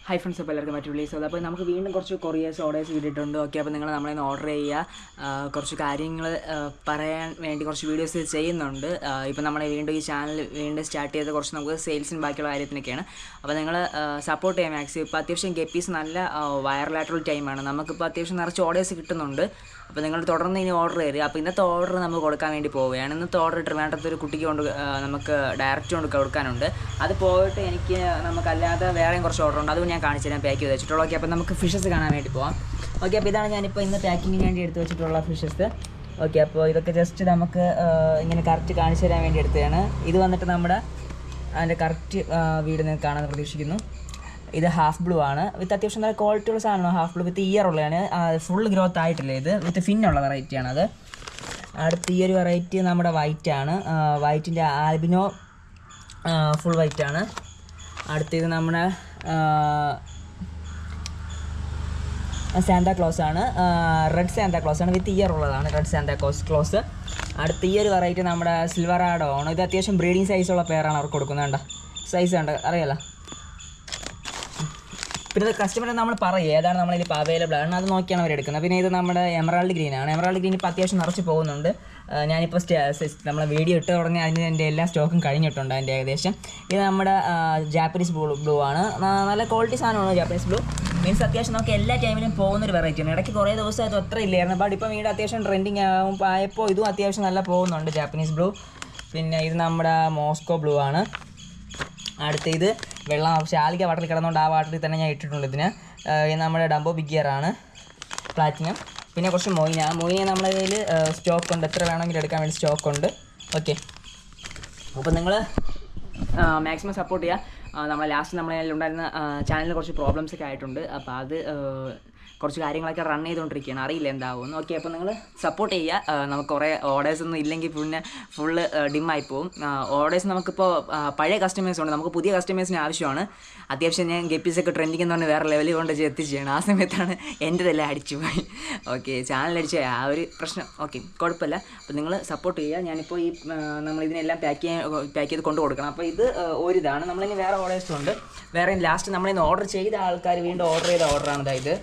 Hi friends, അപ്പോൾ എല്ലാവർക്കും മറ്റു വിളിച്ചു. അപ്പോൾ നമുക്ക് വീണ്ടും കുറച്ച് കൊറിയേഴ്സ് ഓർഡേഴ്സ് കിട്ടിയിട്ടുണ്ട്. ഓക്കെ, അപ്പോൾ നിങ്ങൾ നമ്മളെ ഓർഡർ ചെയ്യുക. കുറച്ച് കാര്യങ്ങൾ പറയാൻ വേണ്ടി കുറച്ച് വീഡിയോസ് ചെയ്യുന്നുണ്ട്. ഇപ്പോൾ നമ്മൾ വീണ്ടും ഈ ചാനൽ വീണ്ടും സ്റ്റാർട്ട് ചെയ്ത് കുറച്ച് നമുക്ക് സെയിൽസിന് ബാക്കിയുള്ള കാര്യത്തിനൊക്കെയാണ്. അപ്പോൾ നിങ്ങൾ സപ്പോർട്ട് ചെയ്യാം മാക്സിമം. ഇപ്പോൾ അത്യാവശ്യം ഗപ്പീസ് നല്ല വൈറലായിട്ടുള്ള ടൈമാണ്. നമുക്കിപ്പോൾ അത്യാവശ്യം നിറച്ച് ഓർഡേഴ്സ് കിട്ടുന്നുണ്ട്. അപ്പോൾ നിങ്ങൾ തുടർന്ന് ഇനി ഓർഡർ തരിക. അപ്പോൾ ഇന്നത്തെ ഓർഡർ നമുക്ക് കൊടുക്കാൻ വേണ്ടി പോവുകയാണ്. ഇന്നത്തെ ഓർഡർ ട്രിവാൻഡ്രത്തൊരു കുട്ടിക്ക് നമുക്ക് ഡയറക്റ്റ് കൊടുക്കാനുണ്ട്. അത് പോയിട്ട് എനിക്ക് നമുക്കല്ലാതെ വേറെയും കുറച്ച് ഓർഡർ ഉണ്ട്. അതും ഞാൻ കാണിച്ചു തരാൻ പാക്ക് ചെയ്ത് വെച്ചിട്ടുള്ളൂ. ഓക്കെ, അപ്പോൾ നമുക്ക് ഫിഷസ് കാണാൻ വേണ്ടി പോകാം. ഓക്കെ, അപ്പോൾ ഇതാണ് ഞാനിപ്പോൾ ഇന്ന് പാക്കിങ്ങിന് വേണ്ടി എടുത്ത് വെച്ചിട്ടുള്ള ഫിഷസ്. ഓക്കെ, അപ്പോൾ ഇതൊക്കെ ജസ്റ്റ് നമുക്ക് ഇങ്ങനെ കറക്റ്റ് കാണിച്ചു തരാൻ വേണ്ടി എടുത്തതാണ്. ഇത് വന്നിട്ട് നമ്മുടെ അതിൻ്റെ കറക്റ്റ് വീട് നിങ്ങൾക്ക് കാണാൻ പ്രതീക്ഷിക്കുന്നു. ഇത് ഹാഫ് ബ്ലൂ ആണ്. വിത്ത് അത്യാവശ്യം നല്ല ക്വാളിറ്റിയുള്ള സാധനമാണ്. ഹാഫ് ബ്ലൂ വിത്ത് ഇയർ ഉള്ളതാണ്. ഫുൾ ഗ്രോത്ത് ആയിട്ടില്ല. ഇത് വിത്ത് ഫിന്നുള്ള വെറൈറ്റിയാണത്. അടുത്ത ഈ ഒരു വെറൈറ്റി നമ്മുടെ വൈറ്റ് ആണ്. വൈറ്റിൻ്റെ ആൽബിനോ ഫുൾ വൈറ്റ് ആണ്. അടുത്തത് നമ്മുടെ സാന്താക്ലോസ് ആണ്. റെഡ് സാന്താക്ലോസ് ആണ്. വിത്ത് ഇയർ ഉള്ളതാണ് റെഡ് സാന്താക്ലോസ്. അടുത്ത ഈ ഒരു വെറൈറ്റി നമ്മുടെ സിൽവറാഡോ ആണ്. ഇത് അത്യാവശ്യം ബ്രീഡിങ് സൈസുള്ള പെയറാണ് അവർക്ക് കൊടുക്കുന്നത്. കണ്ട സൈസ് കണ്ട അറിയാലോ. പിന്നെ കസ്റ്റമറെ നമ്മൾ പറയും ഏതാണ് നമ്മളിപ്പോൾ അവൈലബിൾ ആണ്, അത് നോക്കിയാണ് അവർ എടുക്കുന്നത്. പിന്നെ ഇത് നമ്മുടെ എമറാൾഡ് ഗ്രീൻ ആണ്. എമറാൾഡ് ഗ്രീൻ ഇപ്പോൾ അത്യാവശ്യം നിറച്ച് പോകുന്നുണ്ട്. ഞാനിപ്പോൾ നമ്മളെ വീഡിയോ ഇട്ട് തുടങ്ങി അതിന് എൻ്റെ എല്ലാ സ്റ്റോക്കും കഴിഞ്ഞിട്ടുണ്ട് അതിൻ്റെ ഏകദേശം. ഇത് നമ്മുടെ ജാപ്പനീസ് ബ്ലൂ ആണ്. നല്ല ക്വാളിറ്റി സാധനമാണ് ജാപ്പനീസ് ബ്ലൂ. മീൻസ് അത്യാവശ്യം നമുക്ക് എല്ലാ ടൈമിലും പോകുന്നൊരു വെറൈറ്റിയാണ്. ഇടയ്ക്ക് കുറേ ദിവസം അത് അത്ര ഇല്ലായിരുന്നു. ബട്ട് ഇപ്പോൾ വീണ്ടും അത്യാവശ്യം ട്രെൻഡിങ് ആയപ്പോൾ ഇതും അത്യാവശ്യം നല്ല പോകുന്നുണ്ട് ജാപ്പനീസ് ബ്ലൂ. പിന്നെ ഇത് നമ്മുടെ മോസ്കോ ബ്ലൂ ആണ്. അടുത്ത ഇത് വെള്ളം ശാലിക വാട്ടറിൽ കിടന്നുകൊണ്ട് ആ വാട്ടറിൽ തന്നെ ഞാൻ ഇട്ടിട്ടുണ്ട് ഇതിന്. ഇത് നമ്മുടെ ഡംബോ ബിഗിയറാണ് പ്ലാറ്റിനം. പിന്നെ കുറച്ച് മൊയിന നമ്മുടെ കയ്യിൽ സ്റ്റോക്ക് ഉണ്ട്. എത്ര വേണമെങ്കിലും എടുക്കാൻ വേണ്ടി സ്റ്റോക്ക് ഉണ്ട്. ഓക്കെ, അപ്പോൾ നിങ്ങൾ മാക്സിമം സപ്പോർട്ട് ചെയ്യുക. നമ്മളെ ലാസ്റ്റ് ഉണ്ടായിരുന്ന ചാനലിൽ കുറച്ച് പ്രോബ്ലംസ് ഒക്കെ ആയിട്ടുണ്ട്. അപ്പോൾ അത് കുറച്ച് കാര്യങ്ങളൊക്കെ റൺ ചെയ്തുകൊണ്ടിരിക്കുകയാണ്. അറിയില്ല എന്താവുമെന്ന്. ഓക്കെ, അപ്പോൾ നിങ്ങൾ സപ്പോർട്ട് ചെയ്യുക. നമുക്ക് കുറേ ഓർഡേഴ്സൊന്നും ഇല്ലെങ്കിൽ പിന്നെ ഫുള്ള് ഡിമ്മായി പോവും. ഓർഡേഴ്സ് നമുക്കിപ്പോൾ പഴയ കസ്റ്റമേഴ്സ് ഉണ്ട്. നമുക്ക് പുതിയ കസ്റ്റമേഴ്സിന് ആവശ്യമാണ്. അത്യാവശ്യം ഞാൻ ഗപ്പീസൊക്കെ ട്രെൻഡിങ് എന്ന് പറഞ്ഞാൽ വേറെ ലെവലിൽ കൊണ്ട് എത്തിക്കുകയാണ്. ആ സമയത്താണ് എൻ്റെതെല്ലാം അടിച്ചു പോയി. ഓക്കെ, ചാനലടിച്ച ആ ഒരു പ്രശ്നം. ഓക്കെ, കുഴപ്പമില്ല. അപ്പോൾ നിങ്ങൾ സപ്പോർട്ട് ചെയ്യുക. ഞാനിപ്പോൾ ഈ നമ്മളിതിനെല്ലാം പാക്ക് ചെയ്ത് കൊണ്ട് കൊടുക്കണം. അപ്പോൾ ഇത് ഒരിതാണ്. നമ്മളിനി വേറെ ഓർഡേഴ്സും ഉണ്ട്. വേറെ ലാസ്റ്റ് നമ്മളിന്ന് ഓർഡർ ചെയ്ത ആൾക്കാർ വീണ്ടും ഓർഡർ ചെയ്ത ഓർഡറാണ് ഇതായത്.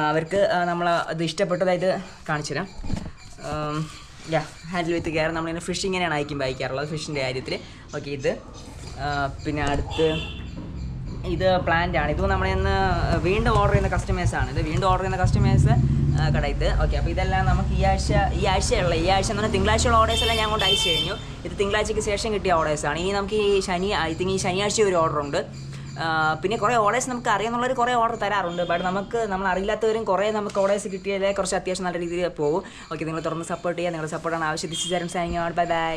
അവർക്ക് നമ്മൾ ഇത് ഇഷ്ടപ്പെട്ടതായിട്ട് കാണിച്ചു തരാം. Handle with care. നമ്മളിങ്ങനെ ഫിഷിങ്ങിനെയാണ് അയക്കാറുള്ളത് ഫിഷിൻ്റെ കാര്യത്തിൽ. ഓക്കെ, ഇത് പിന്നെ അടുത്ത് ഇത് പ്ലാന്റ് ആണ്. ഇതും നമ്മളിന്ന് വീണ്ടും ഓർഡർ ചെയ്യുന്ന കസ്റ്റമേഴ്സാണ്. ഇത് വീണ്ടും ഓർഡർ ചെയ്യുന്ന കസ്റ്റമേഴ്സ് കട ഇത്. ഓക്കെ, അപ്പോൾ ഇതെല്ലാം നമുക്ക് ഈ ആഴ്ച എന്ന് പറഞ്ഞാൽ തിങ്കളാഴ്ചയുള്ള ഓർഡേഴ്സ് എല്ലാം ഞാൻ കൊണ്ട് അയച്ചു കഴിഞ്ഞു. ഇത് തിങ്കളാഴ്ചയ്ക്ക് ശേഷം കിട്ടിയ ഓർഡേഴ്സാണ്. ഇനി നമുക്ക് ഈ ശനിയാഴ്ച ഒരു ഓർഡർ ഉണ്ട്. പിന്നെ കുറേ ഓർഡേഴ്സ് നമുക്ക് അറിയാമെന്നുള്ളവർ കുറേ ഓർഡർ തരാറുണ്ട്. ബട്ട് നമ്മൾ അറിയില്ലാത്തവരും കുറേ നമുക്ക് ഓർഡേഴ്സ് കിട്ടിയാലേ കുറച്ച് അത്യാവശ്യം നല്ല രീതിയിൽ പോകും. ഓക്കെ, നിങ്ങൾ തുറന്ന് സപ്പോർട്ട് ചെയ്യുക. നിങ്ങളുടെ സപ്പോർട്ടാണ് ആവശ്യം. This is Arun signing out. Bye bye.